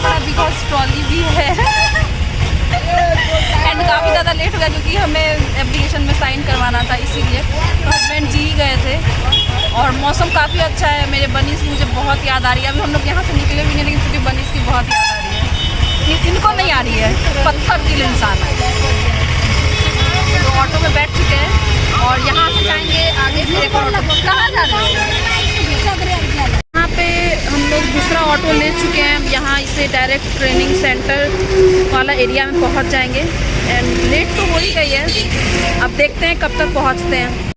पड़ा because trolley भी है एंड काफ़ी ज़्यादा लेट हो गया क्योंकि हमें एप्लीकेशन में साइन करवाना था, इसीलिए तो हस्बैंड जी ही गए थे। और मौसम काफ़ी अच्छा है। मेरे बनीस की मुझे बहुत याद आ रही है। अभी हम लोग यहाँ से निकले भी नहीं, लेकिन फिर भी बनीस की बहुत याद आ रही है। इनको नहीं आ रही है, पत्थर दिल इंसान है। तो ऑटो में बैठ चुके हैं और यहाँ से जाएंगे आगे। फिर एक ऑटो कहाँ जा रहे हैं? यहाँ पे हम लोग दूसरा ऑटो ले चुके हैं। यहाँ इसे डायरेक्ट ट्रेनिंग सेंटर वाला एरिया में पहुँच जाएंगे। एंड लेट तो हो ही गई है, अब देखते हैं कब तक पहुँचते हैं।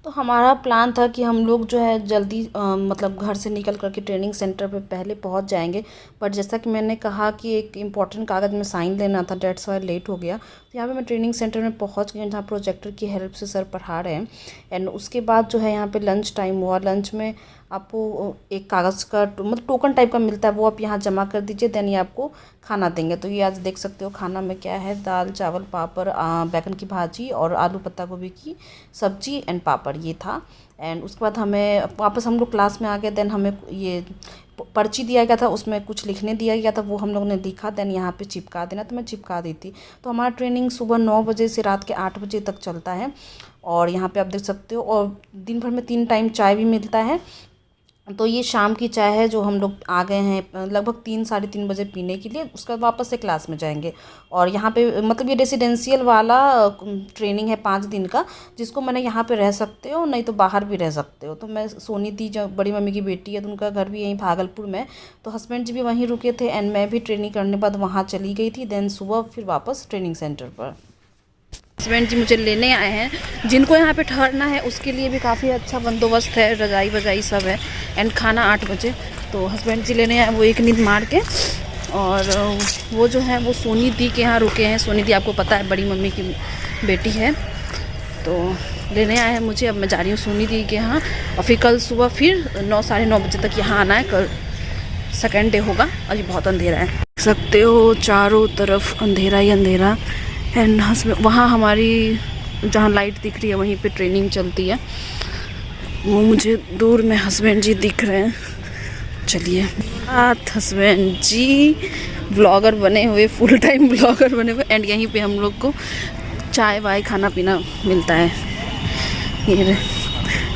तो हमारा प्लान था कि हम लोग जो है जल्दी मतलब घर से निकल करके ट्रेनिंग सेंटर पे पहले पहुंच जाएंगे। बट जैसा कि मैंने कहा कि एक इम्पॉर्टेंट कागज़ में साइन लेना था, डेट्स वाई लेट हो गया। तो यहाँ पे मैं ट्रेनिंग सेंटर में पहुंच गई जहाँ प्रोजेक्टर की हेल्प से सर पढ़ा रहे हैं। एंड उसके बाद जो है यहाँ पे लंच टाइम हुआ। लंच में आपको एक कागज़ का मतलब टोकन टाइप का मिलता है, वो आप यहाँ जमा कर दीजिए, देन ये आपको खाना देंगे। तो ये आज देख सकते हो खाना में क्या है, दाल चावल पापड़, बैगन की भाजी और आलू पत्ता गोभी की सब्जी एंड पापड़ ये था। एंड उसके बाद हमें वापस हम लोग क्लास में आ गए। देन हमें ये पर्ची दिया गया था, उसमें कुछ लिखने दिया गया था, वो हम लोग ने लिखा। देन यहाँ पे चिपका देना, तो मैं चिपका दी थी। तो हमारा ट्रेनिंग सुबह 9 बजे से रात के 8 बजे तक चलता है। और यहाँ पे आप देख सकते हो, और दिन भर में 3 टाइम चाय भी मिलता है। तो ये शाम की चाय है जो हम लोग आ गए हैं लगभग 3 साढ़े 3 बजे पीने के लिए। उसके बाद वापस से क्लास में जाएंगे। और यहाँ पे मतलब ये रेसिडेंशियल वाला ट्रेनिंग है 5 दिन का, जिसको मैंने यहाँ पे रह सकते हो, नहीं तो बाहर भी रह सकते हो। तो मैं सोनी दी जो बड़ी मम्मी की बेटी है, तो उनका घर भी यहीं भागलपुर में, तो हस्बैंड जी भी वहीं रुके थे। एंड मैं भी ट्रेनिंग करने बाद वहाँ चली गई थी। देन सुबह फिर वापस ट्रेनिंग सेंटर पर हस्बैंड जी मुझे लेने आए हैं। जिनको यहाँ पे ठहरना है उसके लिए भी काफ़ी अच्छा बंदोबस्त है, रजाई वजाई सब है। एंड खाना 8 बजे। तो हस्बैंड जी लेने आए, वो एक नींद मार के। और वो जो है वो सोनी दी के यहाँ रुके हैं। सोनी दी आपको पता है बड़ी मम्मी की बेटी है, तो लेने आए हैं मुझे। अब मैं जा रही हूँ सोनी दी के यहाँ। और फिर कल सुबह फिर 9 साढ़े 9 बजे तक यहाँ आना है। कल सेकेंड डे होगा। अभी बहुत अंधेरा है, देख सकते हो चारों तरफ अंधेरा ही अंधेरा। एंड वहाँ हमारी जहाँ लाइट दिख रही है वहीं पे ट्रेनिंग चलती है। वो मुझे दूर में हस्बैंड जी दिख रहे हैं। चलिए, हस्बैंड जी ब्लॉगर बने हुए, फुल टाइम ब्लॉगर बने हुए। एंड यहीं पे हम लोग को चाय वाय खाना पीना मिलता है। ये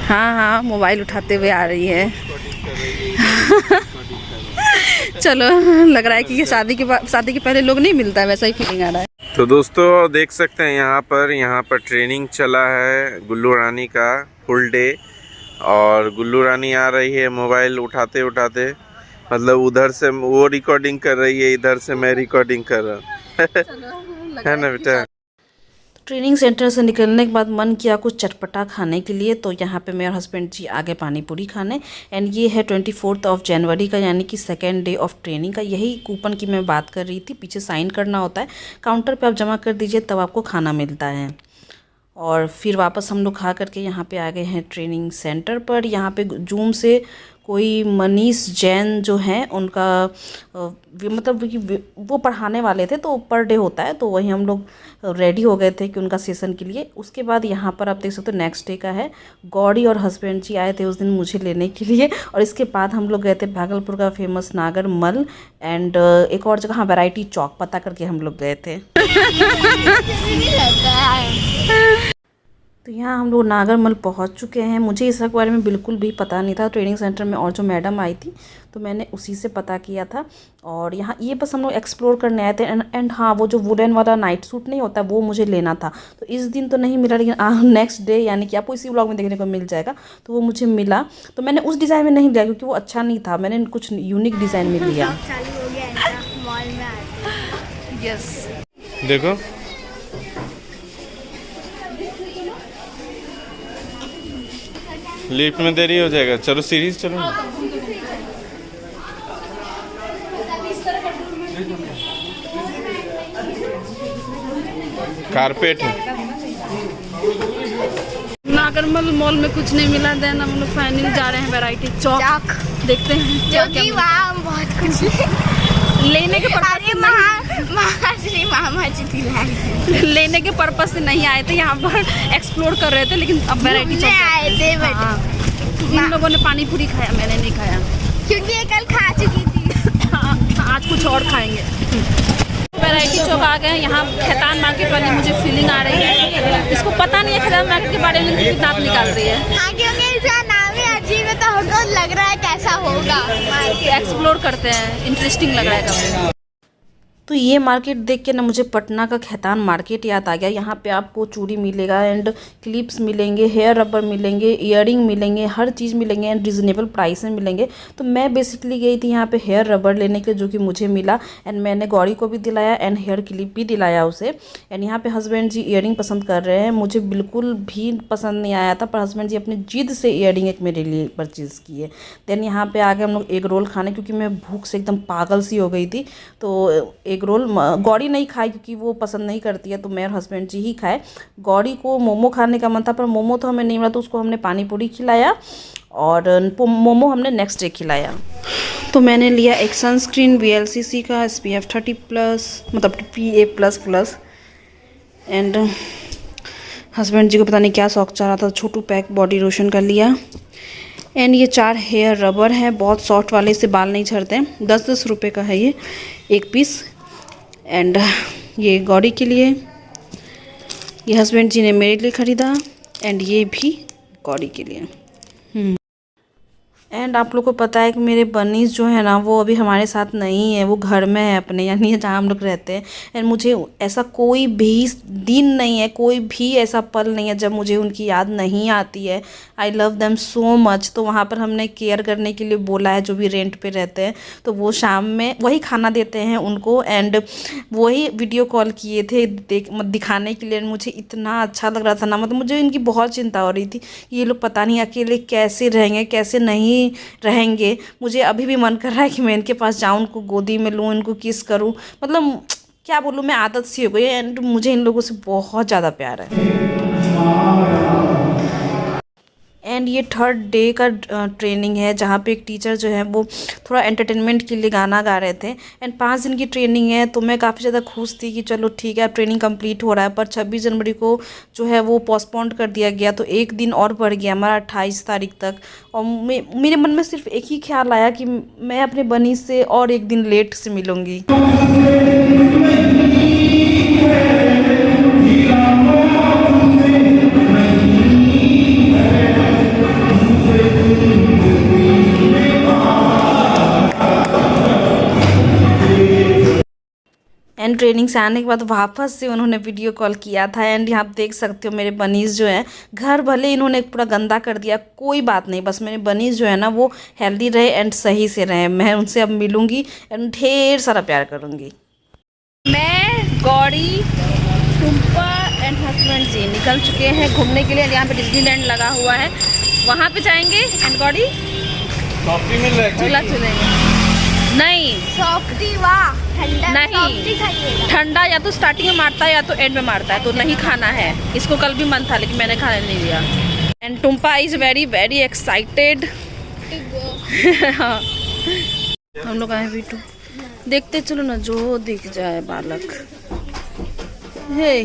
हाँ, मोबाइल उठाते हुए आ रही है चलो, लग रहा है कि ये शादी के पहले लोग नहीं मिलता है, वैसा ही फीलिंग आ रहा है। तो दोस्तों देख सकते हैं यहाँ पर ट्रेनिंग चला है गुल्लू रानी का फुल डे। और गुल्लू रानी आ रही है मोबाइल उठाते उठाते, मतलब उधर से वो रिकॉर्डिंग कर रही है, इधर से मैं रिकॉर्डिंग कर रहा हूँ है ना बेटा। ट्रेनिंग सेंटर से निकलने के बाद मन किया कुछ चटपटा खाने के लिए। तो यहाँ पे मेरे हस्बैंड जी आ गए पानी पूरी खाने। एंड ये है 24 जनवरी का, यानी कि सेकेंड डे ऑफ ट्रेनिंग का। यही कूपन की मैं बात कर रही थी। पीछे साइन करना होता है, काउंटर पे आप जमा कर दीजिए, तब आपको खाना मिलता है। और फिर वापस हम लोग खा करके यहाँ पे आ गए हैं ट्रेनिंग सेंटर पर। यहाँ पे जूम से कोई मनीष जैन जो हैं उनका मतलब वो पढ़ाने वाले थे, तो पर डे होता है, तो वहीं हम लोग रेडी हो गए थे कि उनका सेशन के लिए। उसके बाद यहाँ पर आप देख सकते हो नेक्स्ट डे का है। गौड़ी और हस्बैंड जी आए थे उस दिन मुझे लेने के लिए। और इसके बाद हम लोग गए थे भागलपुर का फेमस नागर मल। एंड एक और जगह, हाँ, वैरायटी चौक पता करके हम लोग गए थे तो यहाँ हम लोग नागरमल पहुँच चुके हैं। मुझे इस बारे में बिल्कुल भी पता नहीं था ट्रेनिंग सेंटर में, और जो मैडम आई थी तो मैंने उसी से पता किया था। और यहाँ ये बस हम लोग एक्सप्लोर करने आए थे। एंड हाँ, वो जो वुलन वाला नाइट सूट नहीं होता वो मुझे लेना था। तो इस दिन तो नहीं मिला, लेकिन नेक्स्ट डे यानी कि आपको इसी व्लॉग में देखने को मिल जाएगा। तो वो मुझे मिला, तो मैंने उस डिज़ाइन में नहीं लिया क्योंकि वो अच्छा नहीं था। मैंने कुछ यूनिक डिज़ाइन में लिया। यस, देखो लिफ्ट में देरी हो जाएगा। चलो सीरीज चलो। कारपेट है। नागरमल मॉल में कुछ नहीं मिला। देन हम लोग फाइनली जा रहे हैं वैरायटी चौक। देखते हैं क्या क्या वहाँ बहुत कुछ लेने के पर्पस लेने के पर्पस से नहीं आए थे, यहाँ पर एक्सप्लोर कर रहे थे। लेकिन अब वैरायटी चौक आए थे। इन लोगों ने पानी पूरी खाया, मैंने नहीं खाया क्योंकि ये कल खा चुकी थी। आज कुछ कुछ और खाएंगे। वैरायटी चौक आ गए हैं। यहाँ खैतान मार्केट वाली मुझे फीलिंग आ रही है। इसको पता नहीं है खैतान मार्केट के बारे में कितना निकाल रही है। हाँ, क्योंकि इसका नाम ही अजीब है तो हमको लग रहा है कैसा होगा। एक्सप्लोर करते हैं, इंटरेस्टिंग लग रहा है काफी। तो ये मार्केट देख के ना मुझे पटना का खैतान मार्केट याद आ गया। यहाँ पे आपको चूड़ी मिलेगा एंड क्लिप्स मिलेंगे, हेयर रबर मिलेंगे, इयररिंग मिलेंगे, हर चीज़ मिलेंगे एंड रिजनेबल प्राइस में मिलेंगे। तो मैं बेसिकली गई थी यहाँ पे हेयर रबर लेने के, जो कि मुझे मिला एंड मैंने गौरी को भी दिलाया एंड हेयर क्लिप भी दिलाया उसे। एंड यहाँ पे हस्बैंड जी इयररिंग पसंद कर रहे हैं। मुझे बिल्कुल भी पसंद नहीं आया था, पर हस्बैंड जी अपनी जिद से इयररिंग एक मेरे लिए परचेज़ किए। देन यहाँ पे आ गए हम लोग एग रोल खाने, क्योंकि मैं भूख से एकदम पागल सी हो गई थी। तो एग रोल गौरी नहीं खाई क्योंकि वो पसंद नहीं करती है, तो मैं और हस्बैंड जी ही खाए। गौरी को मोमो खाने का मन था, पर मोमो तो हमें नहीं मिला, तो उसको हमने पानी पूरी खिलाया और मोमो हमने नेक्स्ट डे खिलाया। तो मैंने लिया एक सनस्क्रीन VLCC का SPF 30+, मतलब PA++। एंड हस्बैंड जी को पता नहीं क्या शौक चाह रहा था, छोटू पैक बॉडी लोशन का लिया। एंड ये 4 हेयर रबर है, बहुत सॉफ्ट वाले, से बाल नहीं झड़ते। 10-10 रुपये का है ये एक पीस। एंड ये गौरी के लिए, ये हस्बैंड जी ने मेरे लिए ख़रीदा एंड ये भी गौरी के लिए। एंड आप लोग को पता है कि मेरे बनीज जो है ना, वो अभी हमारे साथ नहीं है, वो घर में है अपने, यानी जहाँ हम लोग रहते हैं। एंड मुझे ऐसा कोई भी दिन नहीं है, कोई भी ऐसा पल नहीं है जब मुझे उनकी याद नहीं आती है। I love them so much. तो वहाँ पर हमने केयर करने के लिए बोला है, जो भी रेंट पे रहते हैं, तो वो शाम में वही खाना देते हैं उनको एंड वही वीडियो कॉल किए थे दिखाने के लिए। मुझे इतना अच्छा लग रहा था ना, मतलब मुझे इनकी बहुत चिंता हो रही थी कि ये लोग पता नहीं अकेले कैसे रहेंगे, कैसे नहीं रहेंगे। मुझे अभी भी मन कर रहा है कि मैं इनके पास जाऊं, उनको गोदी में लूं, इनको किस करूं। मतलब क्या बोलूं, मैं आदत सी हो गई है एंड मुझे इन लोगों से बहुत ज़्यादा प्यार है। एंड ये 3rd डे का ट्रेनिंग है, जहाँ पे एक टीचर जो है वो थोड़ा एंटरटेनमेंट के लिए गाना गा रहे थे। एंड 5 दिन की ट्रेनिंग है, तो मैं काफ़ी ज़्यादा खुश थी कि चलो ठीक है, अब ट्रेनिंग कंप्लीट हो रहा है। पर 26 जनवरी को जो है वो पोस्टपोन कर दिया गया, तो एक दिन और बढ़ गया हमारा 28 तारीख तक। और मेरे मन में सिर्फ एक ही ख्याल आया कि मैं अपने बनी से और एक दिन लेट से मिलूँगी। एंड ट्रेनिंग से आने के बाद वापस से उन्होंने वीडियो कॉल किया था। एंड यहाँ आप देख सकते हो मेरे बनीज जो हैं, घर भले इन्होंने पूरा गंदा कर दिया, कोई बात नहीं, बस मेरे बनीज जो है ना वो हेल्दी रहे एंड सही से रहे। मैं उनसे अब मिलूँगी एंड ढेर सारा प्यार करूँगी। मैं, गौरी, टुम्पा एंड हस्बैंड जी निकल चुके हैं घूमने के लिए। यहाँ पे डिज्नीलैंड लगा हुआ है, वहाँ पे जाएंगे। एंड गौरी झूला झूलेंगे। नहीं सॉफ्टी, वाह ठंडा नहीं, सॉफ्टी खाइएगा। ठंडा या तो स्टार्टिंग में मारता है या तो एंड में मारता है, तो नहीं खाना है। इसको कल भी मन था लेकिन मैंने खाने नहीं दिया। And Tumpa is very excited. हम लोग आए वीटू देखते, चलो ना जो दिख जाए बालक। हे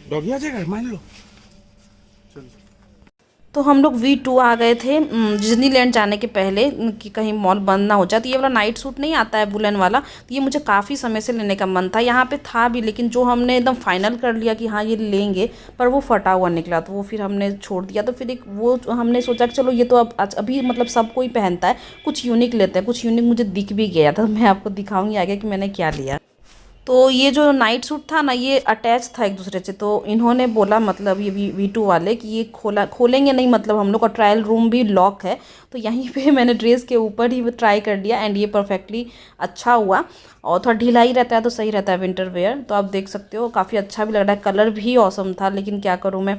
डॉगी आ जाएगा, मान लो। तो हम लोग V2 आ गए थे डिज्नीलैंड जाने के पहले कि कहीं मॉल बंद ना हो जाए। तो ये वाला नाइट सूट नहीं आता है वुलन वाला, तो ये मुझे काफ़ी समय से लेने का मन था। यहाँ पे था भी, लेकिन जो हमने एकदम फाइनल कर लिया कि हाँ ये लेंगे, पर वो फटा हुआ निकला, तो वो फिर हमने छोड़ दिया। तो फिर एक वो हमने सोचा कि चलो ये तो अब अभी मतलब सब कोई पहनता है, कुछ यूनिक लेते हैं। कुछ यूनिक मुझे दिख भी गया था, मैं आपको दिखाऊंगी आगे कि मैंने क्या लिया। तो ये जो नाइट सूट था ना, ये अटैच था एक दूसरे से। तो इन्होंने बोला, मतलब ये V2 वाले, कि ये खोलेंगे नहीं, मतलब हम लोग का ट्रायल रूम भी लॉक है। तो यहीं पे मैंने ड्रेस के ऊपर ही ट्राई कर दिया एंड ये परफेक्टली अच्छा हुआ। और थोड़ा ढीला ही रहता है तो सही रहता है विंटर वेयर। तो आप देख सकते हो काफ़ी अच्छा भी लग रहा है, कलर भी ऑसम था। लेकिन क्या करूँ मैं,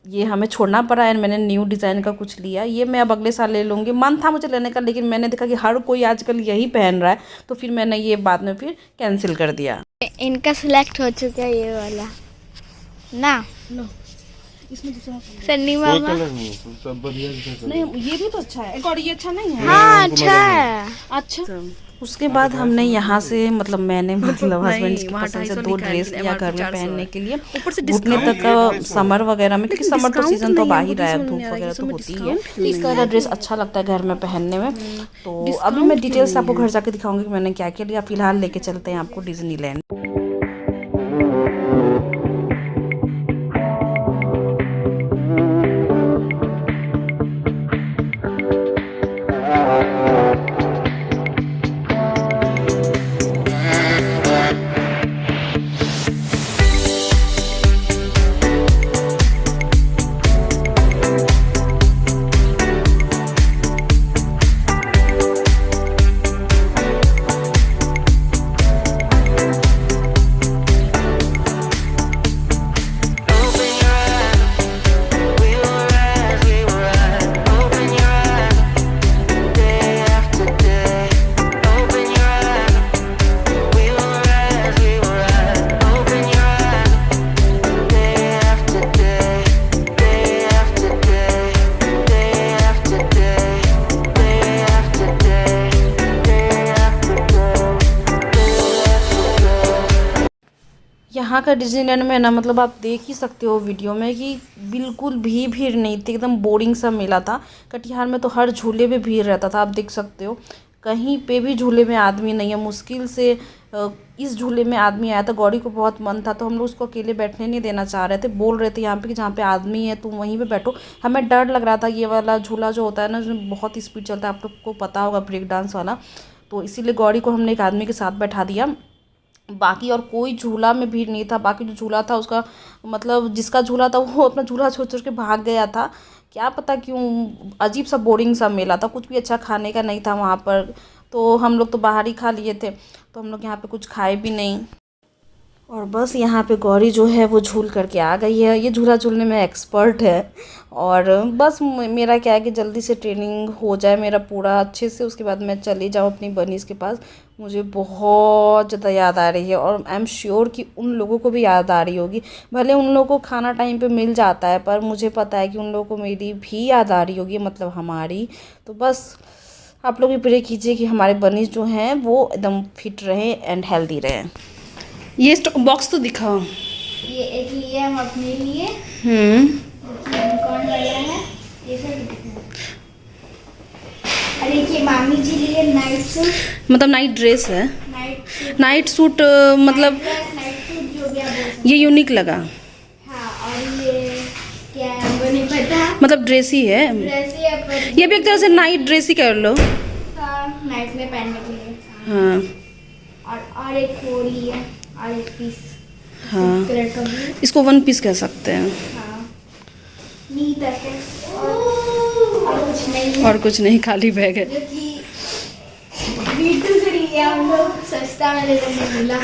ये हमें छोड़ना पड़ा है। मैंने न्यू डिज़ाइन का कुछ लिया, ये मैं अब अगले साल ले लूँगी। मन था मुझे लेने का, लेकिन मैंने देखा कि हर कोई आजकल यही पहन रहा है, तो फिर मैंने ये बाद में फिर कैंसिल कर दिया। इनका सिलेक्ट हो चुका है ये वाला ना, लो इसमें दूसरा सन्नी मामा। सब बढ़िया नहीं, ये भी तो अच्छा है। और ये अच्छा नहीं है? हाँ अच्छा है। अच्छा उसके बाद हमने यहाँ से मतलब मैंने मतलब नहीं, हस्बैंड की वहाँ पसंद से 250 दो लिखा है, ड्रेस लेकिन लिया MRP घर में 400 पहनने है। के लिए ऊपर से घुटने discount तक का समर वगैरह में, क्योंकि समर तो discount सीजन तो नहीं है, आ ही हमको रहा है, समझ धूप नहीं आ रहा वगैरह कि तो इसमें होती है। discount तो इस वाला ड्रेस अच्छा लगता है घर में पहनने में। तो अभी मैं डिटेल्स आपको घर जाके दिखाऊंगी कि मैंने क्या क्या लिया। फिलहाल लेके चलते हैं आपको डिज्नीलैंड। यहाँ का डिज्नीलैंड में ना मतलब आप देख ही सकते हो वीडियो में कि बिल्कुल भी भीड़ नहीं थी, एकदम बोरिंग सा मेला था। कटिहार में तो हर झूले पे भीड़ रहता था, आप देख सकते हो कहीं पे भी झूले में आदमी नहीं है। मुश्किल से इस झूले में आदमी आया था। गौरी को बहुत मन था तो हम लोग उसको अकेले बैठने नहीं देना चाह रहे थे, बोल रहे थे यहाँ पे कि जहाँ पे आदमी है तुम वहीं पे बैठो। हमें डर लग रहा था, ये वाला झूला जो होता है ना उसमें बहुत स्पीड चलता है, आप लोग को पता होगा, ब्रेक डांस वाला। तो इसीलिए गौरी को हमने एक आदमी के साथ बैठा दिया। बाकी और कोई झूला में भीड़ नहीं था। बाकी जो झूला था उसका मतलब जिसका झूला था वो अपना झूला छोड़ छोड़ के भाग गया था, क्या पता क्यों। अजीब सा बोरिंग सा मेला था, कुछ भी अच्छा खाने का नहीं था वहाँ पर। तो हम लोग तो बाहर ही खा लिए थे, तो हम लोग यहाँ पे कुछ खाए भी नहीं। और बस यहाँ पे गौरी जो है वो झूल करके आ गई है। ये झूला झूलने में एक्सपर्ट है। और बस मेरा क्या है कि जल्दी से ट्रेनिंग हो जाए मेरा पूरा अच्छे से, उसके बाद मैं चली जाऊँ अपनी बनीज़ के पास। मुझे बहुत ज़्यादा याद आ रही है और आई एम श्योर कि उन लोगों को भी याद आ रही होगी। भले उन लोगों को खाना टाइम पे मिल जाता है, पर मुझे पता है कि उन लोगों को मेरी भी याद आ रही होगी, मतलब हमारी। तो बस आप लोग भी प्रे कीजिए कि हमारे बनीज़ जो हैं वो एकदम फिट रहें एंड हेल्दी रहें। ये बॉक्स तो दिखाओ। ये एक लिए हम अपने लिए, कौन वाला है ये सब। अरे ये मामी जी लिए नाइट सूट, मतलब नाइट ड्रेस है। नाइट सूट मतलब नाइट सूट जो भी आप बोल सकते ये यूनिक लगा, हैं। हाँ, और ये क्या है हमको नहीं पता, मतलब ड्रेस ही है। ड्रेस ही है पर ये भी एक तरह से नाइट ड्रेस ही कर लो। नाइट में पहनने के लिए। हाँ और एक वो ली है और एक पीस हाँ, कलर का भी। इसको वन पीस कह सकते हैं। हाँ, नीट है और कुछ नहीं है। और कुछ नहीं, खाली बैग है। जो कि वीटू से लिया हम लोग, सस्ता में ले मिला।